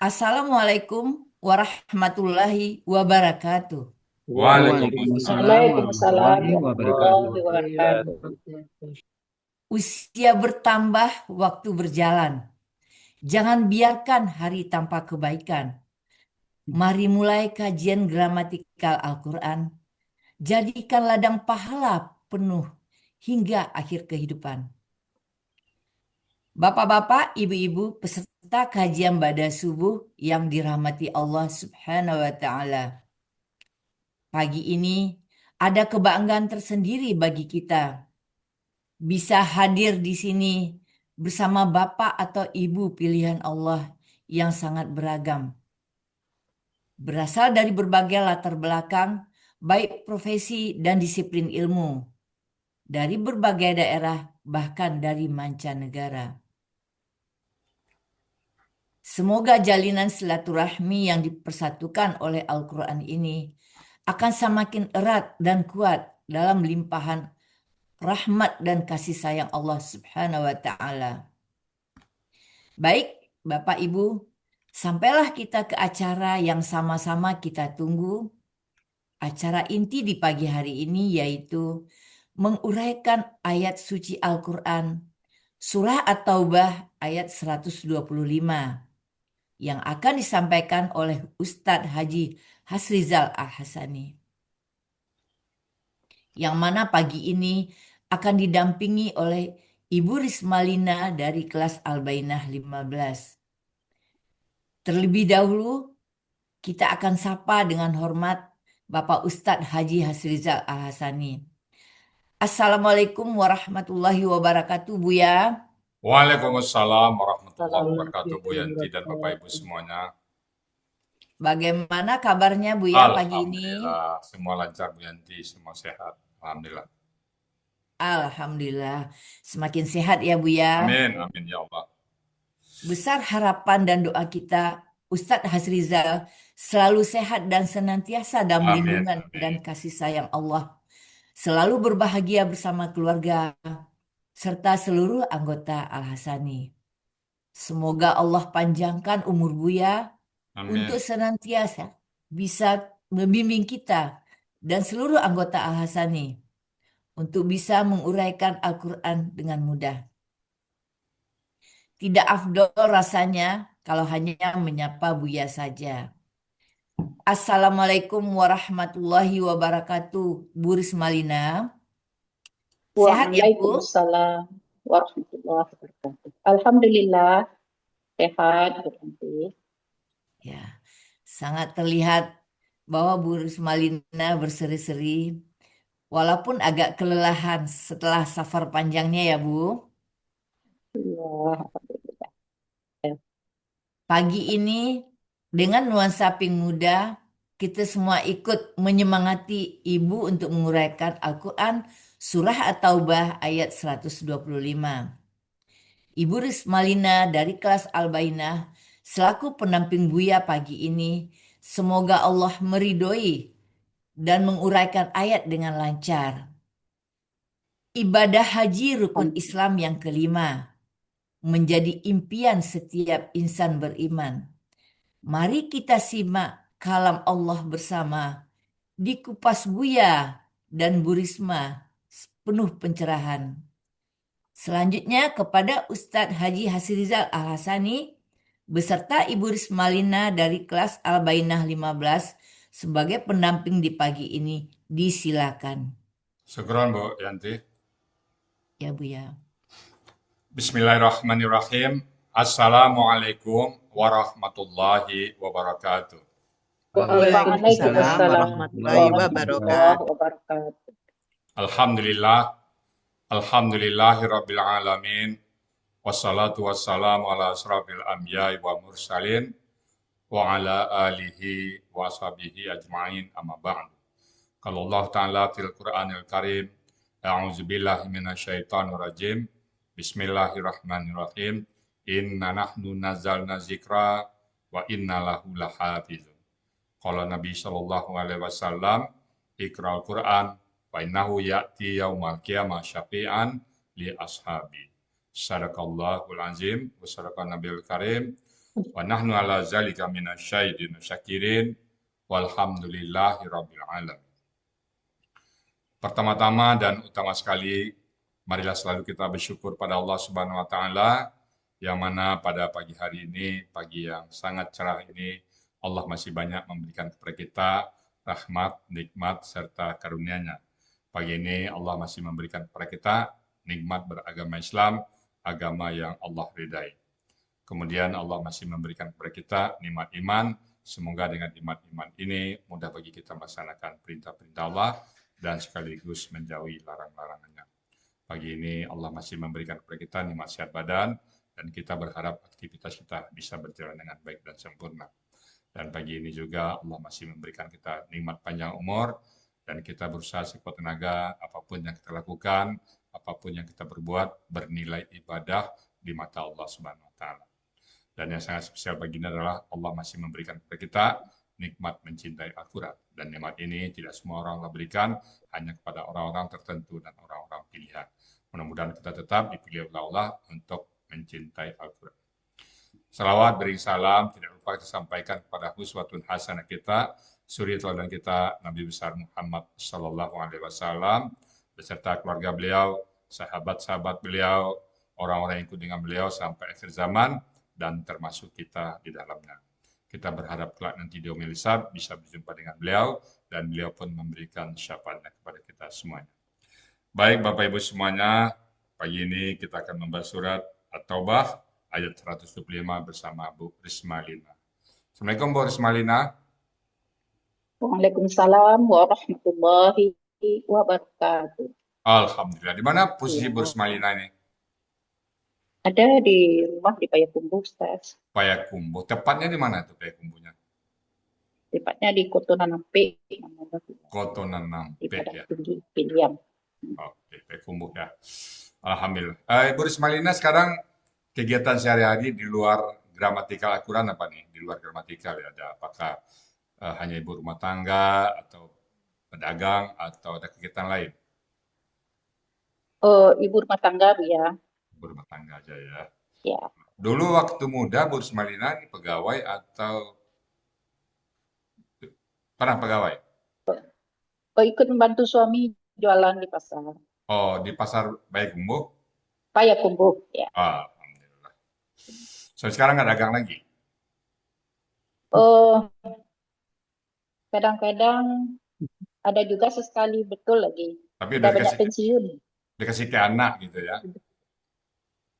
Assalamualaikum warahmatullahi wabarakatuh. Waalaikumsalam Waalaikumsalam warahmatullahi wabarakatuh. warahmatullahi wabarakatuh. Usia bertambah, waktu berjalan. Jangan biarkan hari tanpa kebaikan. Mari mulai kajian gramatikal Al-Quran. Jadikan ladang pahala penuh hingga akhir kehidupan. Bapak-bapak, ibu-ibu, peserta kajian pada subuh yang dirahmati Allah Subhanahu wa Ta'ala. Pagi ini ada kebanggaan tersendiri bagi kita bisa hadir di sini bersama bapak atau ibu pilihan Allah yang sangat beragam. Berasal dari berbagai latar belakang, baik profesi dan disiplin ilmu, dari berbagai daerah, bahkan dari mancanegara. Semoga jalinan silaturahmi yang dipersatukan oleh Al-Quran ini akan semakin erat dan kuat dalam limpahan rahmat dan kasih sayang Allah Subhanahu wa Ta'ala. Baik, Bapak Ibu, sampailah kita ke acara yang sama-sama kita tunggu. Acara inti di pagi hari ini yaitu menguraikan ayat suci Al-Quran, Surah At-Taubah ayat 125 yang akan disampaikan oleh Ustadz Haji Hasrizal Al-Hasani. Yang mana pagi ini akan didampingi oleh Ibu Rismalina dari kelas Al-Bainah 15. Terlebih dahulu, kita akan sapa dengan hormat Bapak Ustadz Haji Hasrizal Al-Hasani. Assalamualaikum warahmatullahi wabarakatuh, Buya. Waalaikumsalam warahmatullahi wabarakatuh, Bu Assalamualaikum Yanti dan Bapak Ibu warahmatullahi semuanya. Bagaimana kabarnya, Buya, pagi ini? Alhamdulillah, semua lancar Bu Yanti, semua sehat. Alhamdulillah. Alhamdulillah, semakin sehat ya, Buya. Amin, amin ya Allah. Besar harapan dan doa kita, Ustadz Hasrizal selalu sehat dan senantiasa dalam Amin, lindungan dan amin. kasih sayang Allah. Selalu berbahagia bersama keluarga serta seluruh anggota Al-Hasani. Semoga Allah panjangkan umur Buya untuk Amin. senantiasa bisa membimbing kita dan seluruh anggota Al-Hasani untuk bisa menguraikan Al-Quran dengan mudah. Tidak afdol rasanya kalau hanya menyapa Buya saja. Assalamualaikum warahmatullahi wabarakatuh, Bu Rismalina. Sehat ya, Bu? Waalaikumsalam warahmatullahi wabarakatuh. Alhamdulillah sehat berhenti. Ya, sangat terlihat bahwa Bu Rismalina berseri-seri, walaupun agak kelelahan setelah safar panjangnya ya, Bu. Ya, alhamdulillah. Pagi ini dengan nuansa pink muda, kita semua ikut menyemangati Ibu untuk menguraikan Al-Quran Surah At-Taubah ayat 125. Ibu Rismalina dari kelas Al-Bainah selaku pendamping Buya pagi ini, semoga Allah meridhoi dan menguraikan ayat dengan lancar. Ibadah haji rukun Islam yang kelima menjadi impian setiap insan beriman. Mari kita simak kalam Allah bersama di Kupas Buya dan Bu Risma penuh pencerahan. Selanjutnya kepada Ustadz Haji Hasrizal Al-Hasani beserta Ibu Rismalina dari kelas Al-Bainah 15 sebagai pendamping di pagi ini. Disilakan. Syukron Bu Yanti. Ya, Bu ya. Bismillahirrahmanirrahim. Assalamualaikum warahmatullahi wabarakatuh. Waalaikumsalam Waalaikumsalam warahmatullahi warahmatullahi wabarakatuh. wabarakatuh. Alhamdulillah, alhamdulillahi rabbil alamin. Wassalatu wassalamu ala asrafil anbiya'i wa mursalin wa ala alihi wa sahbihi ajma'in amma ba'du. Kalau Allah Ta'ala fil Qur'anil Karim, a'udzubillahi minasyaitonir rajim. Bismillahirrahmanirrahim. Inna nahnu nazzalna zikra wa inna lahu lahafizun. Qala Nabi sallallahu alaihi wasallam, Iqra'ul Qur'an wa innahu ya'ti yaumal qiyamah syafi'an li ashabi. Sadaqallahul azim wa sadaqan nabiyul karim Wa nahnu ala zalika minasyahidin syakirin. Walhamdulillahi rabbil alamin. Pertama-tama dan utama sekali, marilah selalu kita bersyukur pada Allah Subhanahu wa taala yang mana pada pagi hari ini, pagi yang sangat cerah ini, Allah masih banyak memberikan kepada kita rahmat, nikmat serta karunia-Nya. Pagi ini Allah masih memberikan kepada kita nikmat beragama Islam, agama yang Allah ridai. Kemudian Allah masih memberikan kepada kita nikmat iman. Semoga dengan nikmat iman ini mudah bagi kita melaksanakan perintah-perintah Allah dan sekaligus menjauhi larang-larangannya. Pagi ini Allah masih memberikan kepada kita nikmat sehat badan dan kita berharap aktivitas kita bisa berjalan dengan baik dan sempurna. Dan pagi ini juga Allah masih memberikan kita nikmat panjang umur dan kita berusaha sekuat tenaga apapun yang kita lakukan, apapun yang kita berbuat bernilai ibadah di mata Allah Subhanahu wa taala. Dan yang sangat spesial pagi ini adalah Allah masih memberikan kepada kita nikmat mencintai Al-Quran. Dan nikmat ini tidak semua orang Allah berikan, hanya kepada orang-orang tertentu dan orang-orang pilihan. Mudah-mudahan kita tetap dipilih oleh Allah untuk mencintai Al-Quran. Salawat beri salam tidak lupa kita sampaikan kepada uswatun hasanah kita, suri teladan kita Nabi besar Muhammad Sallallahu Alaihi Wasallam beserta keluarga beliau, sahabat-sahabat beliau, orang-orang yang ikut dengan beliau sampai akhir zaman dan termasuk kita di dalamnya. Kita berharap kelak nanti di yaumil hisab bisa berjumpa dengan beliau dan beliau pun memberikan syafaatnya kepada kita semuanya. Baik Bapak Ibu semuanya, pagi ini kita akan membahas surat At-Taubah ayat 125 bersama Bu Risma Lina. Assalamualaikum Bu Risma Lina. Waalaikumsalam warahmatullahi wabarakatuh. Alhamdulillah. Di mana posisi Ya, Bu Risma Lina ini? ada di rumah di Payakumbuh, Ustaz. Payakumbuh. Tepatnya di mana tuh Payakumbuhnya? Tepatnya di Kotonan Nampe, namanya Kotonan di Nampe ya. Padang Tinggi, Piliam. Oke, Payakumbuh ya. Alhamdulillah. Bu Risma Lina sekarang kegiatan sehari-hari di luar gramatikal Al-Quran apa nih? Di luar gramatikal ya. Ada apakah hanya ibu rumah tangga atau pedagang atau ada kegiatan lain? Ibu rumah tangga, Bu ya. Ibu rumah tangga aja ya. Ya. Dulu waktu muda Bu Risma Lina ini pegawai atau pernah pegawai? Ikut membantu suami jualan di pasar. Oh, di pasar Payakumbuh? Payakumbuh, ya. Alhamdulillah. So, sekarang nggak dagang lagi? Oh, kadang-kadang ada juga sesekali, betul lagi. Tapi Udah udah banyak pensiun. dikasih ke anak gitu ya?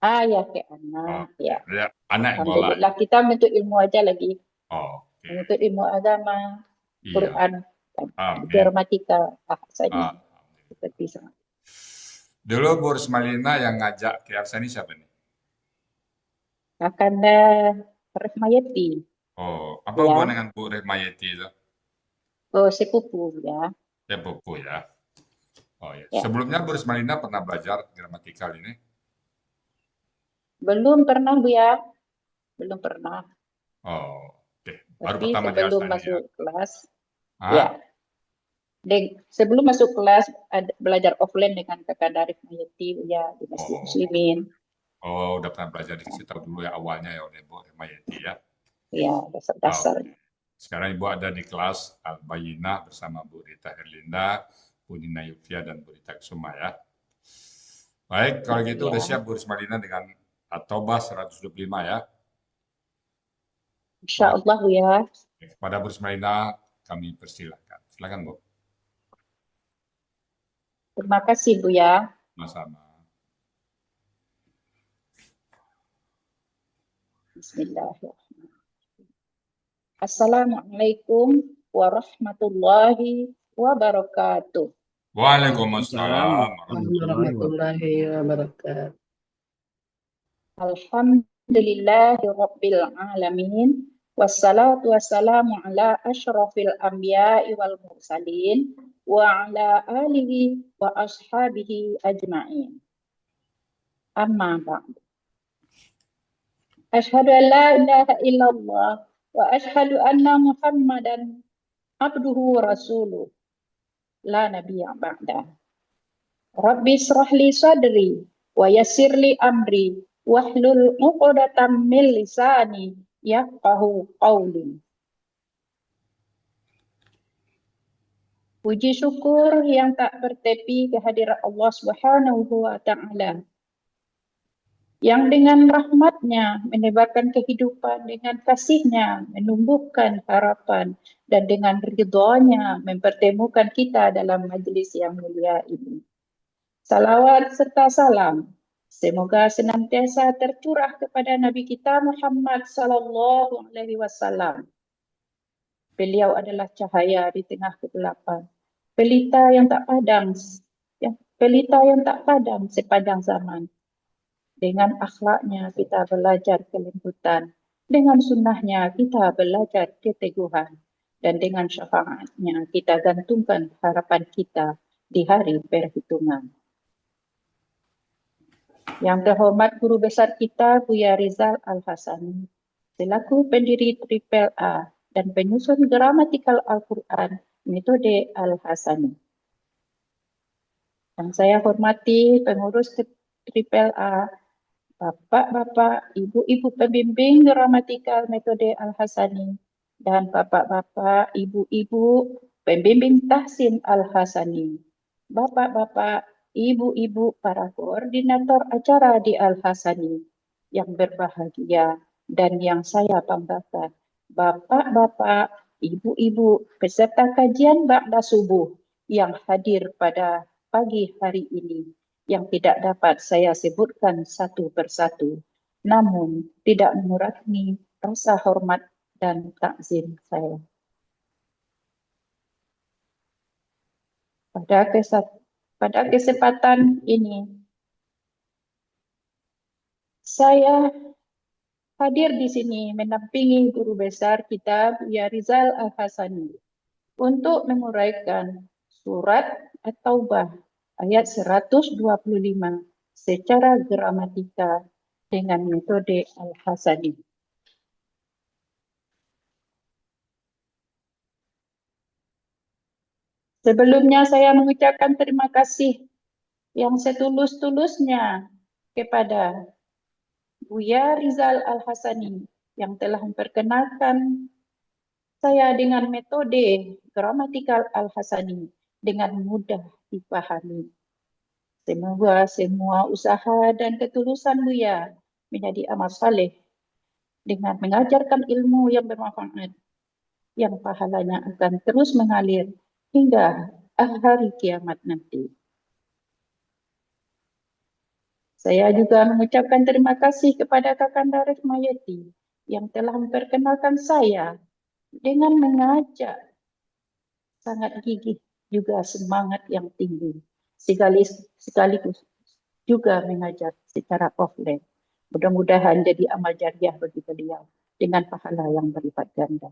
Ya kayak anak, Oke, ya. ada anak yang ngolah. Alhamdulillah, kita menuntut ilmu aja lagi. Oh, oke. Menuntut ilmu agama, Iya. Quran, Amin. gramatika, bahasanya. Alhamdulillah. Seperti sangat. Dulu Bu Risma Lina yang ngajak ke Arsa ini siapa nih? Kakanda Rahmayati, Oh, apa Ya. hubungan dengan Bu Rahmayati itu? sepupu ya. Sepupu ya. Oh ya. Ya. Sebelumnya Bu Risma Lina pernah belajar gramatikal ini? Belum pernah Bu ya, belum pernah. Oh, oke. Baru Tapi pertama di sebelum Arsa ini ya? masuk kelas, Hah? ya. Sebelum masuk kelas belajar offline dengan Kakanda Rahmayati ya di Masjid Oh. Muslimin. Oh, udah pernah belajar dikasih tahu dulu ya awalnya ya oleh Bu Rahmayati ya. Ya, dasar-dasar. Oke. Sekarang Ibu ada di kelas Al-Bayinah bersama Bu Rita Herlinda, Bu Nina Yufia, dan Bu Rita Kusuma ya. Baik, kalau gitu Ya. udah siap Bu Risma Lina dengan At-Taubah 125 ya. Insya Allah Bu ya. Kepada Bu Risma Lina kami persilahkan. Silakan Bu. Terima kasih Bu ya. Sama-sama. Bismillahirrahmanirrahim. Assalamualaikum warahmatullahi wabarakatuh. Waalaikumsalam warahmatullahi wabarakatuh. Alhamdulillahi rabbil alamin. Wassalatu wassalamu ala asyrafil anbiya'i wal mursalin wa ala alihi wa ashabihi ajma'in. Amma ba'du. Asyhadu an la ilaha illallah wa asyhadu anna Muhammadan abduhu wa rasuluh. La nabiyya ba'da. Rabbi israh li sadri wa yassir li amri wahlul 'uqdatam min lisani yafqahu qawli. Puji syukur yang tak bertepi kehadirat Allah Subhanahu wa Ta'ala, yang dengan rahmatnya menebarkan kehidupan, dengan kasihnya menumbuhkan harapan, dan dengan ridhonya mempertemukan kita dalam majlis yang mulia ini. Salawat serta salam semoga senantiasa tercurah kepada Nabi kita Muhammad sallallahu alaihi wasallam. Beliau adalah cahaya di tengah kegelapan, pelita yang tak padam sepanjang zaman. Dengan akhlaknya kita belajar kelembutan, dengan sunnahnya kita belajar keteguhan, dan dengan syafaatnya kita gantungkan harapan kita di hari perhitungan. Yang terhormat guru besar kita Buya Rizal Al-Hasani, selaku pendiri Triple A dan penyusun gramatikal Al-Quran metode Al-Hasani. Yang saya hormati pengurus Triple A, bapak-bapak, ibu-ibu pembimbing gramatikal metode Al-Hasani, dan bapak-bapak, ibu-ibu pembimbing tahsin Al-Hasani, bapak-bapak, ibu-ibu para koordinator acara di Al-Hasani yang berbahagia dan yang saya banggakan, bapak-bapak, ibu-ibu peserta kajian ba'da subuh yang hadir pada pagi hari ini, yang tidak dapat saya sebutkan satu persatu, namun tidak mengurangi rasa hormat dan takzim saya. Pada kesempatan ini, saya hadir di sini menampingi guru besar kita Buya Rizal Al-Hasani untuk menguraikan surat At-Taubah ayat 125 secara gramatika dengan metode Al-Hasani. Sebelumnya saya mengucapkan terima kasih yang setulus-tulusnya kepada Buya Rizal Al-Hasani yang telah memperkenalkan saya dengan metode gramatikal Al-Hasani dengan mudah dipahami. Semoga semua usaha dan ketulusan Buya menjadi amal saleh dengan mengajarkan ilmu yang bermanfaat, yang pahalanya akan terus mengalir hingga hari kiamat nanti. Saya juga mengucapkan terima kasih kepada Kakanda Rehmayati yang telah memperkenalkan saya dengan mengajak sangat gigih, juga semangat yang tinggi, sekaligus juga mengajar secara offline. Mudah-mudahan jadi amal jariah bagi beliau dengan pahala yang berlipat ganda,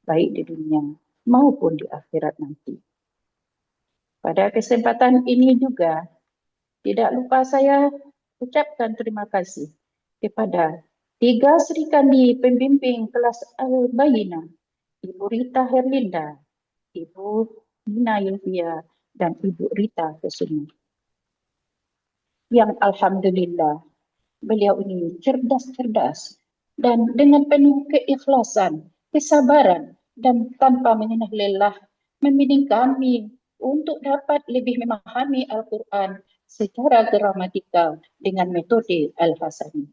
baik di dunia maupun di akhirat nanti. Pada kesempatan ini juga, tidak lupa saya ucapkan terima kasih kepada 3 Sri Kandi pembimbing kelas Al-Bayinah, Ibu Rita Herlinda, Ibu Nina Yulvia, dan Ibu Rita Kesuma. Yang alhamdulillah beliau ini cerdas-cerdas dan dengan penuh keikhlasan, kesabaran, dan tanpa mengenal lelah membimbing kami untuk dapat lebih memahami Al-Quran secara gramatikal dengan metode Al-Hasani.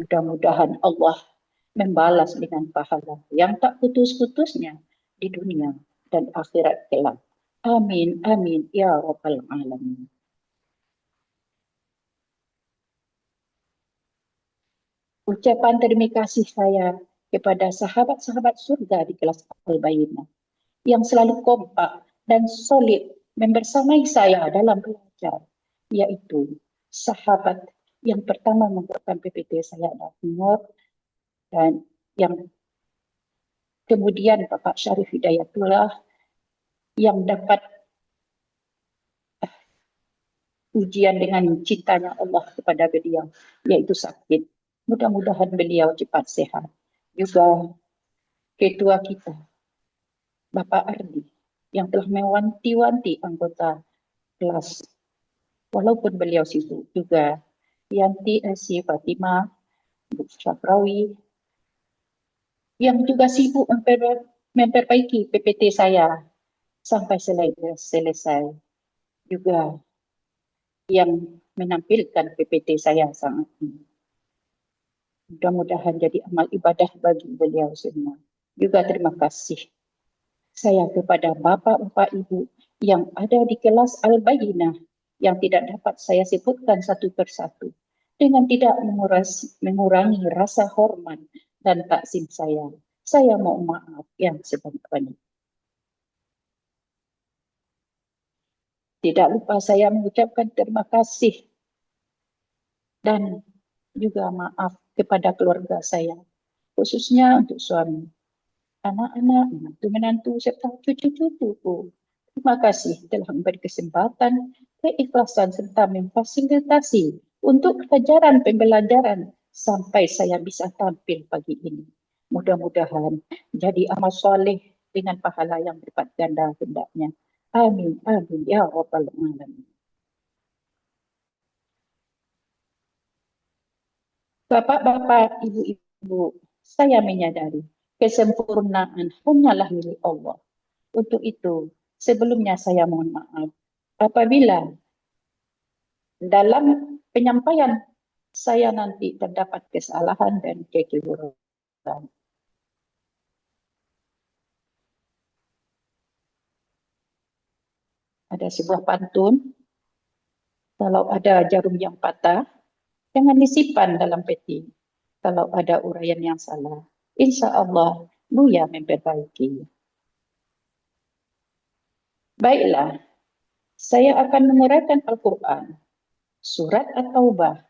Mudah-mudahan Allah membalas dengan pahala yang tak putus-putusnya di dunia dan akhirat kelak. Amin, amin, ya Rabbal Alamin. Ucapan terima kasih saya kepada sahabat-sahabat surga di kelas Al-Bayinah yang selalu kompak dan solid membersamai saya dalam belajar, yaitu sahabat yang pertama membuatkan PPT saya Nur, dan yang kemudian Bapak Syarif Hidayatullah yang dapat ujian dengan cintanya Allah kepada beliau, yaitu sakit. Mudah-mudahan beliau cepat sehat. Juga ketua kita, Bapak Ardi, yang telah mewanti-wanti anggota kelas, walaupun beliau sibuk. Juga Yanti Esi Fatima, Bu Syafrawi, yang juga sibuk memperbaiki PPT saya sampai selesai. Juga yang menampilkan PPT saya sangat mudah-mudahan jadi amal ibadah bagi beliau semua. Juga terima kasih saya kepada Bapak Ibu yang ada di kelas Al-Bayyinah yang tidak dapat saya sebutkan satu persatu dengan tidak mengurangi rasa hormat dan takzim saya. Saya mohon maaf yang sebanyak-banyak. Tidak lupa saya mengucapkan terima kasih dan juga maaf kepada keluarga saya, khususnya untuk suami, anak-anak, menantu-menantu, serta cucu-cucuku. Terima kasih telah memberi kesempatan, keikhlasan, serta memfasilitasi untuk pelajaran pembelajaran sampai saya bisa tampil pagi ini. Mudah-mudahan jadi amal soleh dengan pahala yang berlipat ganda hendaknya. Amin, amin, ya Rabbal Alamin. Bapak-bapak, ibu-ibu, saya menyadari kesempurnaan hanyalah milik Allah. Untuk itu, sebelumnya saya mohon maaf apabila dalam penyampaian saya nanti terdapat kesalahan dan kekeliruan. Ada sebuah pantun, kalau ada jarum yang patah, jangan disimpan dalam peti. Kalau ada uraian yang salah, insya Allah Buya memperbaiki. Baiklah, saya akan menguraikan Al-Quran, surat At-Taubah,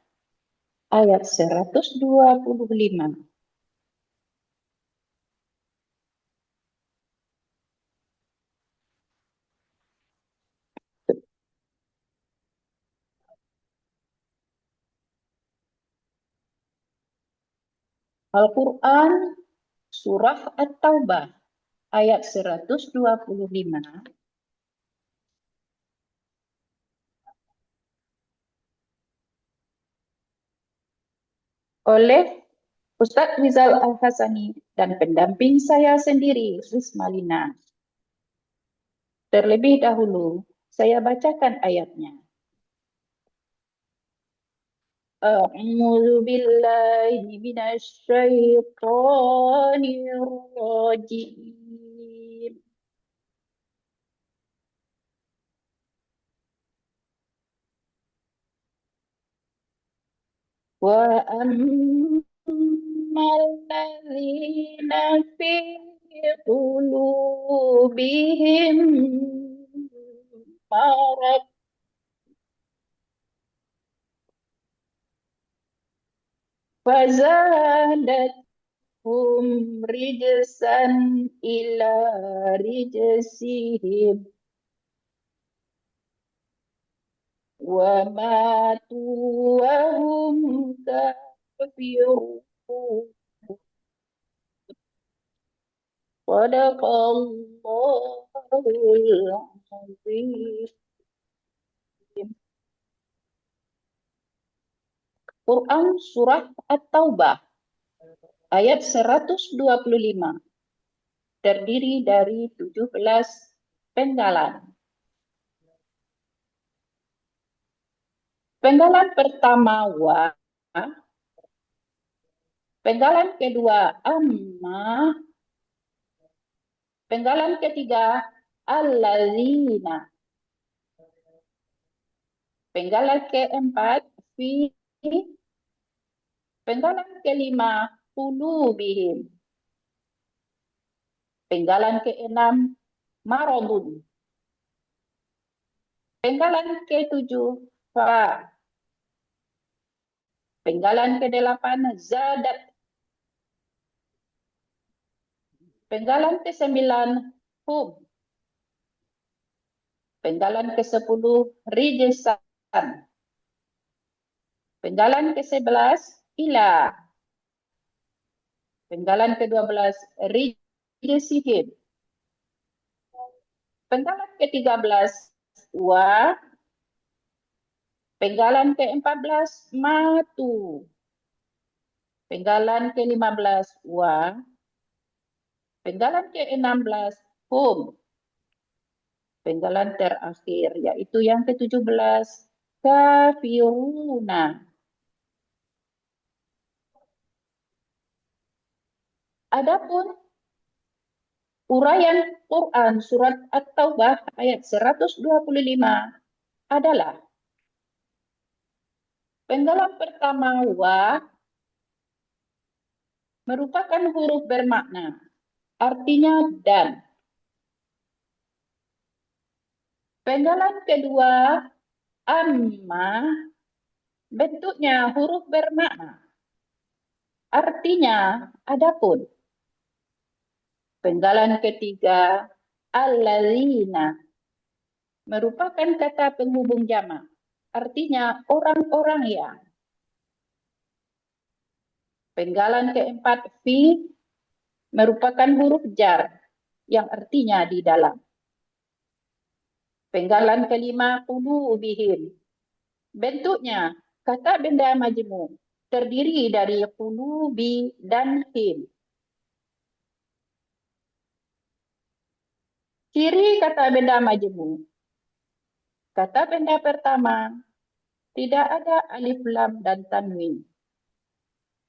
ayat 125. Al-Quran, surah At-Taubah, ayat 125. Oleh Ustadz Rizal Al-Hasani dan pendamping saya sendiri, Rismalina. Terlebih dahulu, saya bacakan ayatnya. A'udzu billahi minasy syaithanir rajim. Wa ammal ladzina fi qulubihim marad fazadathum rijsan ila rijsihim wa matu wa hum kafirun. Sadaqallahul azim. Quran Surah At-Taubah ayat 125 terdiri dari 17 penggalan. Penggalan pertama wa, penggalan kedua amma, penggalan ketiga allazina, penggalan keempat fi, penggalan kelima qulubihim, penggalan keenam maradun, penggalan ketujuh fa, penggalan ke-8 zadat, penggalan ke-9 hum, penggalan ke-10 rijsan, penggalan ke-11 ila, penggalan ke-12 rijsihim, penggalan ke-13 wa, penggalan ke-14 matu, penggalan ke-15 wa, Penggalan ke-16, hum. Penggalan terakhir, yaitu yang ke-17, kafiruna. Adapun uraian Quran surat At-Taubah ayat 125 adalah penggalan pertama wa merupakan huruf bermakna, artinya dan. Penggalan kedua amma bentuknya huruf bermakna, artinya adapun. Penggalan ketiga alladzina merupakan kata penghubung jamak, artinya orang-orang yang. Penggalan keempat fi merupakan huruf jar yang artinya di dalam. Penggalan kelima qulubihim. Bentuknya kata benda majmuk terdiri dari qulubi dan him. Ciri kata benda majmuk. Kata benda pertama tidak ada alif lam dan tanwin.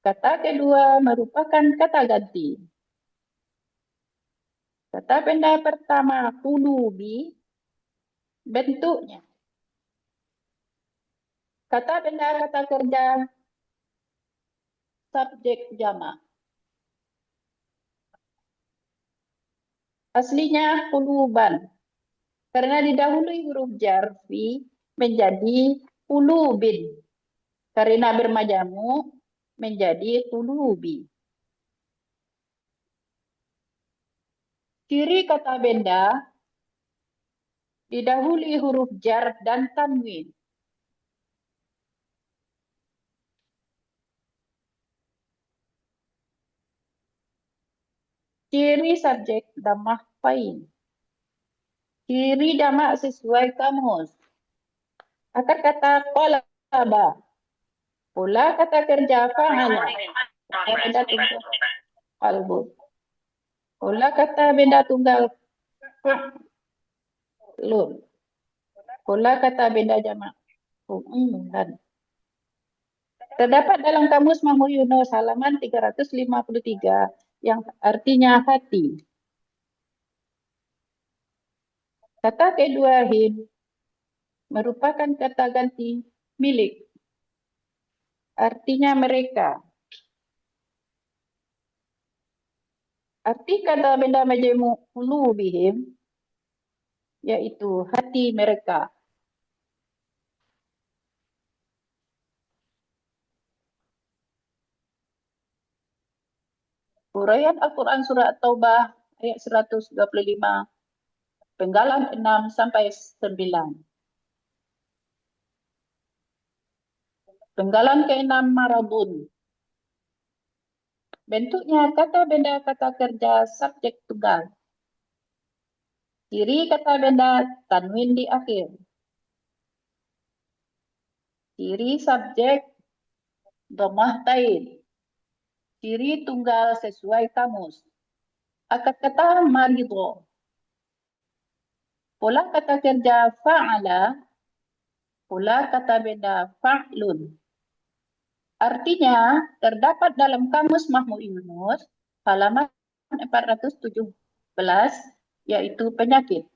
Kata kedua merupakan kata ganti. Kata benda pertama qulubi bentuknya. Kata benda kata kerja subjek jamak. Aslinya quluban. Karena didahului huruf jar fi menjadi qulubin. Karena bermajamuk menjadi qulubi. Ciri kata benda didahului huruf jar dan tanwin. Ciri subjek dhammah fain. Ciri jamak sesuai kamus. Akar kata qalaba. Pola kata kerja fa'ala. Kata benda tunggal qalbun. Pola kata benda tunggal fa'lun. Pola kata benda jamak fu'ulan. Terdapat dalam kamus Mahmud Yunus halaman 353 yang artinya hati. Kata kedua him merupakan kata ganti milik. Artinya mereka. Arti kata benda majmuk qulubihim yaitu hati mereka. Uraian Al-Quran Surah At-Taubah ayat 125, penggalan 6 sampai 9. Penggalan ke-6 marabun. Bentuknya kata benda kata kerja subjek tunggal. Ciri kata benda tanwin di akhir. Ciri subjek dhammah tain. Ciri tunggal sesuai kamus. Akar kata maridho. Pola kata kerja fa'ala. Pola kata benda fa'lun. Artinya terdapat dalam kamus Mahmud Yunus halaman 417 yaitu penyakit.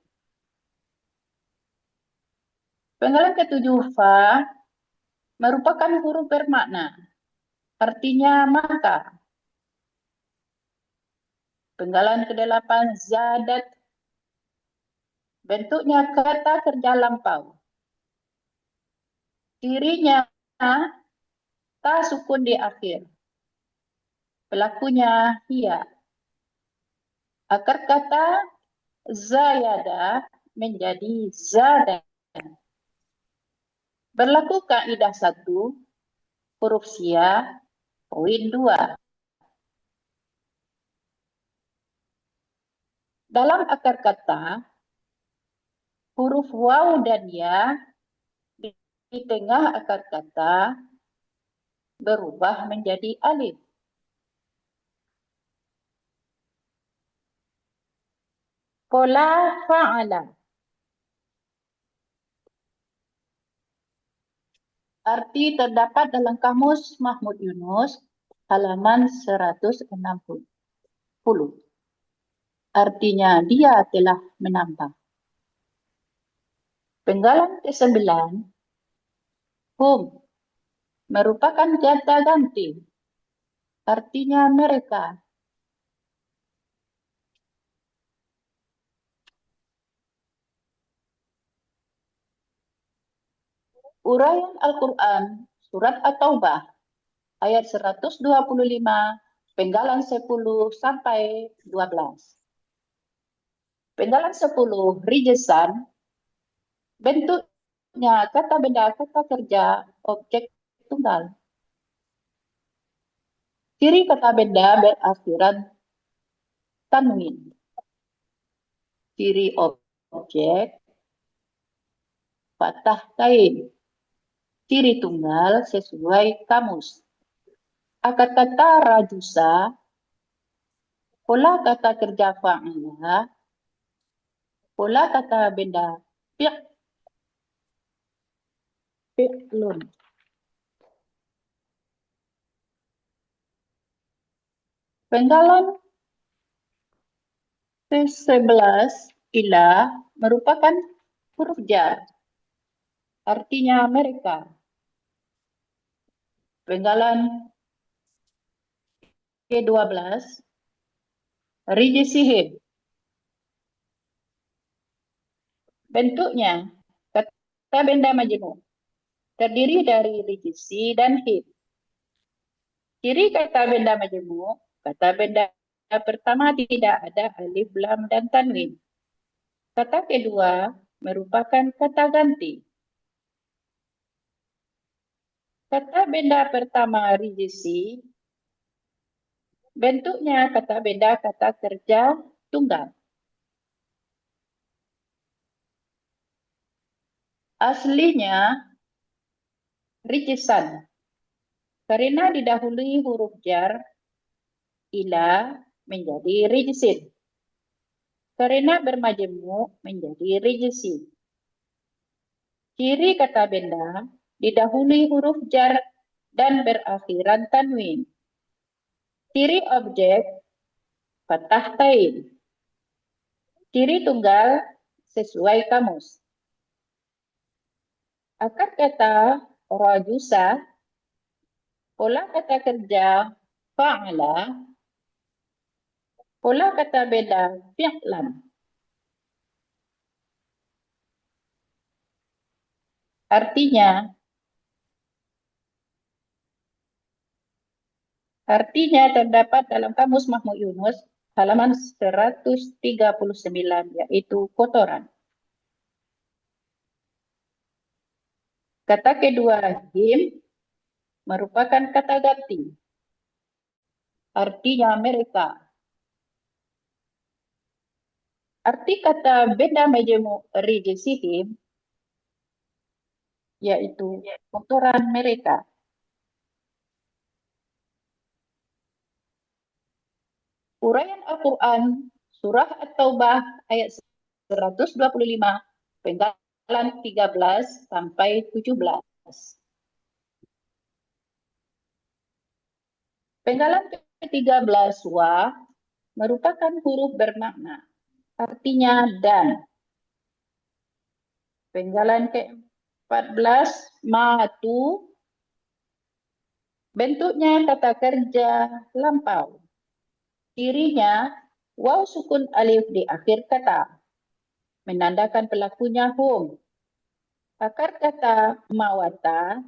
Penggalan ke-7 fa merupakan huruf bermakna. Artinya maka. Penggalan ke-8 zadat. Bentuknya kata kerja lampau. Cirinya ta sukun di akhir. Pelakunya hiya. Akar kata zayada menjadi zada. Berlaku kaidah 1, huruf sia, poin 2. Dalam akar kata, huruf waw dan ya di tengah akar kata berubah menjadi alif. Pola fa'ala. Arti terdapat dalam Kamus Mahmud Yunus, halaman 160. Artinya dia telah menambah. Penggalan ke-9, hum, merupakan kata ganti. Artinya mereka. Uraian Al-Quran, Surat At-Taubah, ayat 125, penggalan 10 sampai 12. Penggalan 10, rijesan, bentuknya kata benda, kata kerja, objek tunggal. Ciri kata benda berakhiran tanwin. Ciri objek, fathah tain. Ciri tunggal sesuai kamus. Akar kata rajusa, pola kata kerja fa'ala, pola kata benda fi'lun. Penggalan ke-11, ila, merupakan huruf jar. Artinya mereka. Penggalan ke-12, rijisihim. Bentuknya, kata benda majemuk, terdiri dari rijisi dan hib. Ciri kata benda majemuk, kata benda pertama tidak ada alif, lam, dan tanwin. Kata kedua merupakan kata ganti. Kata benda pertama rijisi, bentuknya kata benda kata kerja tunggal. Aslinya rijisan, karena didahului huruf jar, ila menjadi rijisin. Karena bermajemuk menjadi rijisi. Ciri kata benda didahului huruf jar dan berakhiran tanwin. Ciri objek fathah tain. Ciri tunggal sesuai kamus. Akar kata rajusa, pola kata kerja fa'ala, pola kata benda fi'lan. Artinya terdapat dalam Kamus Mahmud Yunus halaman 139, yaitu kotoran. Kata kedua, him, merupakan kata ganti. Artinya mereka. Arti kata benda majemuk rijisihim, yaitu kotoran mereka. Uraian Al-Quran, Surah At-Taubah, ayat 125, penggalan 13 sampai 17. Penggalan ke-13 wa merupakan huruf bermakna. Artinya dan. Penggalan ke-14 matu, bentuknya kata kerja lampau. Cirinya waw sukun alif di akhir kata, menandakan pelakunya hum. Akar kata mawata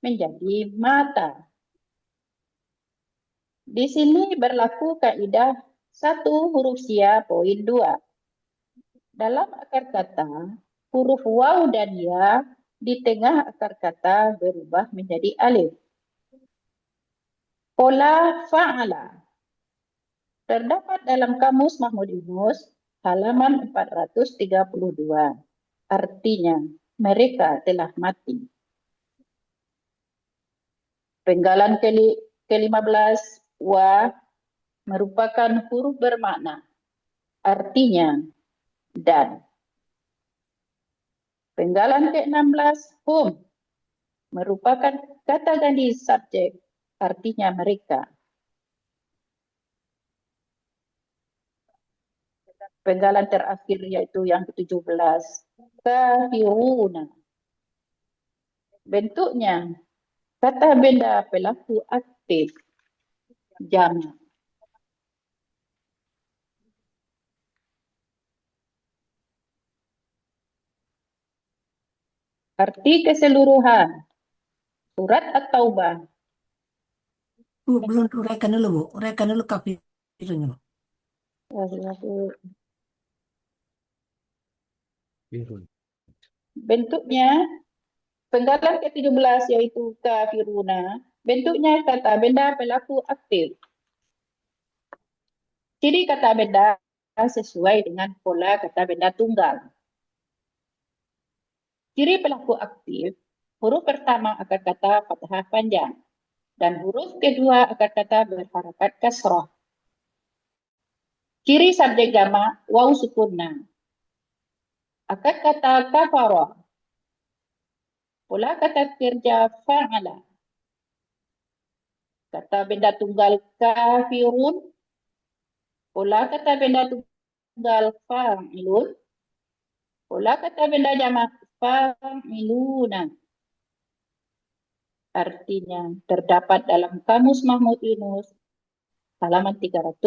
menjadi mata. Di sini berlaku kaidah 1 huruf sia poin 2. Dalam akar kata, huruf waw dan ya di tengah akar kata berubah menjadi alif. Pola fa'ala terdapat dalam Kamus Mahmud Yunus halaman 432. Artinya, mereka telah mati. Penggalan ke-15 wa merupakan huruf bermakna. Artinya, Dan penggalan ke-16, hum, merupakan kata ganti subjek, artinya mereka. Penggalan terakhir yaitu yang ke-17, kafiruna. Bentuknya, kata benda pelaku aktif, jamak. Arti keseluruhan, surat At-Taubah. Bu, belum uraikan dulu, Bu. Uraikan dulu kafirnya, Bu. Bentuknya, penggalan ke-17 yaitu kafiruna. Bentuknya kata benda pelaku aktif. Ciri kata benda sesuai dengan pola kata benda tunggal. Ciri pelaku aktif, huruf pertama akar kata fathah panjang dan huruf kedua akar kata berharakat kasrah. Ciri subjek jamak waw sukunna. Akar kata kafara. Pola kata kerja fa'ala. Kata benda tunggal kafirun. Pola kata benda tunggal fa'ilun. Pola kata benda jamak fa'iluna. Artinya terdapat dalam Kamus Mahmud Yunus halaman 378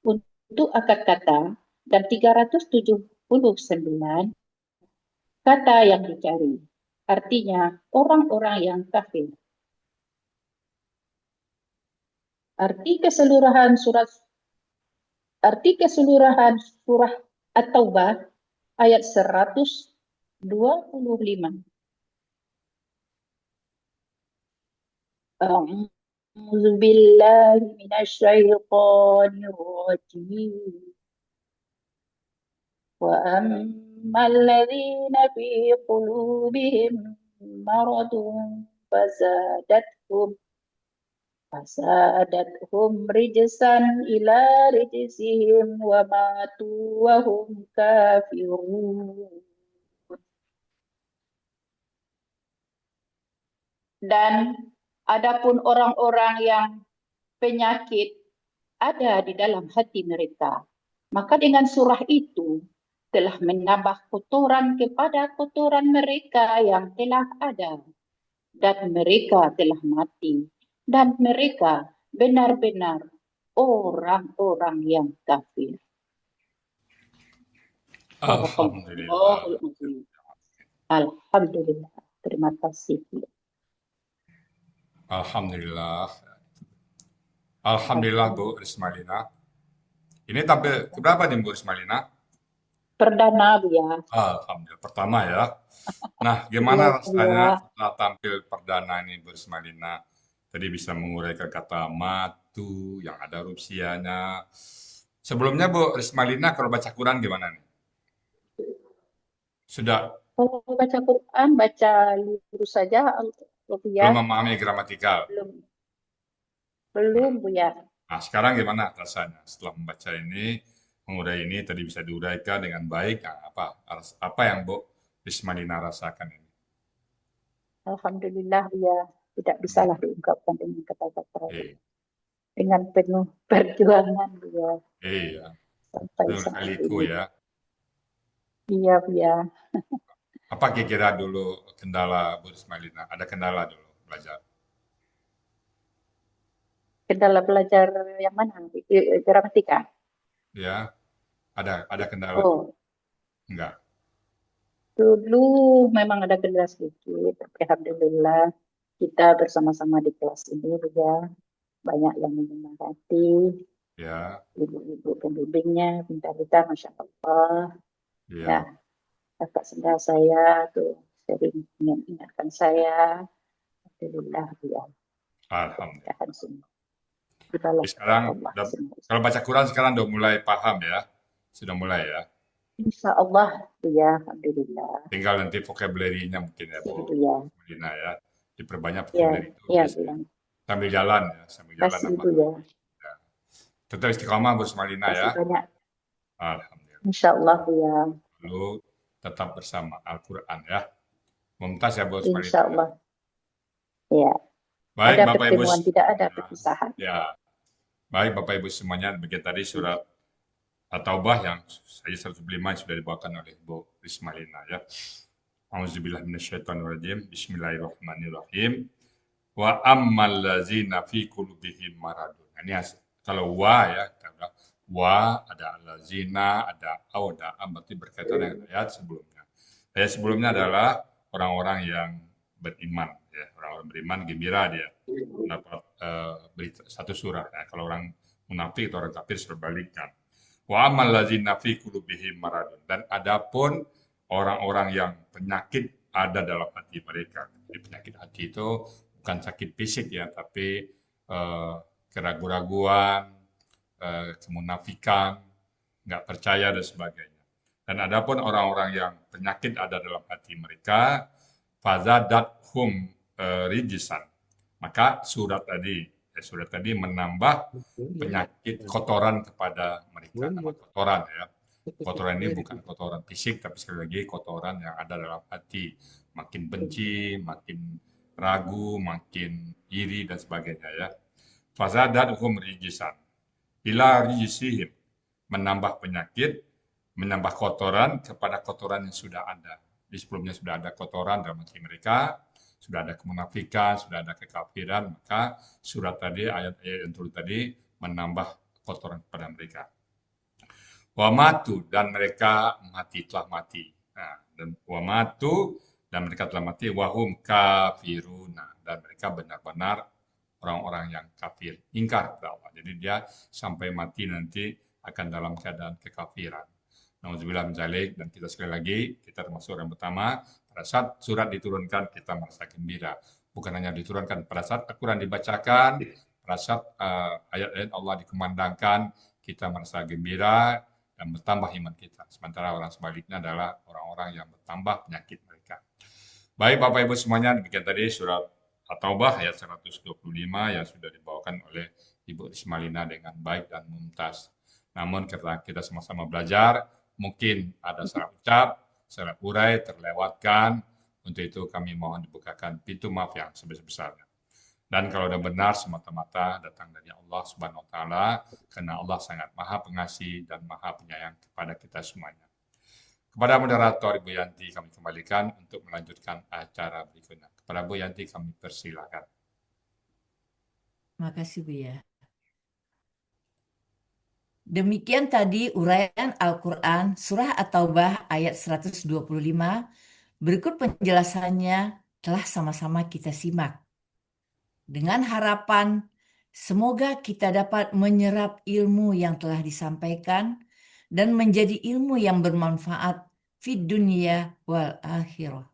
untuk akar kata dan 379 kata yang dicari. Artinya orang-orang yang kafir. Arti keseluruhan surah At-Taubah ayat 125. A'udzu billahi minasyaitonir rajim. Wa ammal ladzina fi qulubihim maradun fasadathum rijsan ila rijsihim wa matu wa hum kafirun. Dan adapun orang-orang yang penyakit ada di dalam hati mereka, maka dengan surah itu telah menambah kotoran kepada kotoran mereka yang telah ada, dan mereka telah mati, dan mereka benar-benar orang-orang yang kafir. Alhamdulillah. Alhamdulillah. Terima kasih. Alhamdulillah. Alhamdulillah Bu Rismalina. Ini tampil keberapa nih Bu Rismalina? Perdana, Bu ya. Alhamdulillah. Pertama ya. Nah, gimana Iya, rasanya iya. setelah tampil perdana ini Bu Rismalina? Tadi bisa menguraikan kata matu yang ada rupsianya. Sebelumnya Bu Rismalina kalau baca Quran gimana nih? Sudah Kalau baca Quran, baca lurus saja, Bu ya. belum memahami gramatikal? Belum, Bu ya. Nah, sekarang gimana rasanya setelah membaca ini, mengurai ini tadi bisa diuraikan dengan baik? Nah, apa yang Bu Rismalina rasakan ini? Alhamdulillah, Bu ya. Tidak bisalah diungkapkan dengan kata-kata. Eh, Dengan penuh perjuangan, Bu ya. iya, Sampai itu saat kaliku ini. ya. Iya, Bu ya. Apa kira-kira dulu kendala Bu Rismalina? Ada kendala dulu belajar? Kendala belajar yang mana? Gramatika? Ya, ada kendala? Oh, Enggak. dulu memang ada kendala sedikit, tapi alhamdulillah kita bersama-sama di kelas ini juga banyak yang menyemangati, Ya, ibu-ibu pembimbingnya, pintar-pintar, Masya Allah. Ya, ya, kakak saudara saya tuh sering mengingatkan saya, alhamdulillah ya, alhamdulillah. mudah-mudahan semua dibalas Sekarang, Allah semua. kalau baca Quran sekarang udah mulai paham ya? Sudah mulai ya? Insya Allah ya, alhamdulillah. Tinggal nanti vocabulary-nya mungkin ya, Bu Ya, Rismalina ya. Diperbanyak ya, vocabulary itu ya, biasanya. bilang. Sambil jalan ya, sambil jalan Kasih apa? Bu ya, Ya. Tetap istiqomah Bu Rismalina ya. kasih banyak. Alhamdulillah. Insyaallah ya. Lalu tetap bersama Al-Quran ya. Mumtaz ya Bu Ismailina. Insyaallah. Ya. Baik Ada Bapak Ibu pertemuan, tidak ada semuanya. perpisahan. Ya, baik Bapak Ibu semuanya. Begitu tadi surat At-Taubah yang ayat 105 sudah dibawakan oleh Bu Ismailina ya. Auzubillahi minasyaitonirrajim. Bismillahirrahmanirrahim. Wa ammal ladzina fi qulubihim maradun. Ini kalau wa ya, karena wa ada allazina, ada au, ada am, berarti berkaitan dengan ayat sebelumnya. Ayat sebelumnya adalah orang-orang yang beriman ya, orang-orang beriman gembira dia mendapat satu surah ya. Kalau orang munafik atau orang kafir sebaliknya. Wa ammal ladzina fi qulubihim maradun, dan adapun orang-orang yang penyakit ada dalam hati mereka. Jadi penyakit hati itu bukan sakit fisik ya, tapi keraguan-raguan, kemunafikan, nggak percaya dan sebagainya. Dan adapun orang-orang yang penyakit ada dalam hati mereka, fazadathum rijisan. Maka surat tadi menambah penyakit kotoran kepada mereka. Nama kotoran ya. Kotoran ini bukan kotoran fisik, tapi sekali lagi kotoran yang ada dalam hati. Makin benci, makin ragu, makin iri, dan sebagainya ya. Fazadathum rijisan. Ila rijisihim. Menambah penyakit, menambah kotoran kepada kotoran yang sudah ada. Di sebelumnya sudah ada kotoran dalam hati mereka, sudah ada kemunafikan, sudah ada kekafiran, maka surat tadi, ayat-ayat yang turun tadi menambah kotoran kepada mereka. Wa matu, dan mereka telah mati. Nah, dan wa matu, dan mereka telah mati, wahum kafiruna, dan mereka benar-benar orang-orang yang kafir, ingkar kepada Allah. Jadi dia sampai mati nanti akan dalam keadaan kekafiran. Nauzubillah min dzalik, dan kita sekali lagi, kita termasuk orang pertama, pada saat surat diturunkan kita merasa gembira. Bukan hanya diturunkan, pada saat Al-Quran dibacakan, pada saat ayat-ayat Allah dikumandangkan, kita merasa gembira dan bertambah iman kita. Sementara orang sebaliknya adalah orang-orang yang bertambah penyakit mereka. Baik Bapak Ibu semuanya, demikian tadi surat At-Taubah ayat 125 yang sudah dibawakan oleh Ibu Ismailina dengan baik dan mumtaz. Namun karena kita sama-sama belajar, mungkin ada salah ucap, salah urai terlewatkan. Untuk itu kami mohon dibukakan pintu maaf yang sebesar-besarnya. Dan kalau sudah benar, semata-mata datang dari Allah Subhanahu wa Ta'ala, karena Allah sangat Maha Pengasih dan Maha Penyayang kepada kita semuanya. Kepada moderator Ibu Yanti kami kembalikan untuk melanjutkan acara berikutnya. Kepada Bu Yanti kami persilakan. Makasih Bu ya. Demikian tadi uraian Al-Quran Surah At-Taubah ayat 125. Berikut penjelasannya telah sama-sama kita simak. Dengan harapan semoga kita dapat menyerap ilmu yang telah disampaikan dan menjadi ilmu yang bermanfaat fid dunya wal akhirah.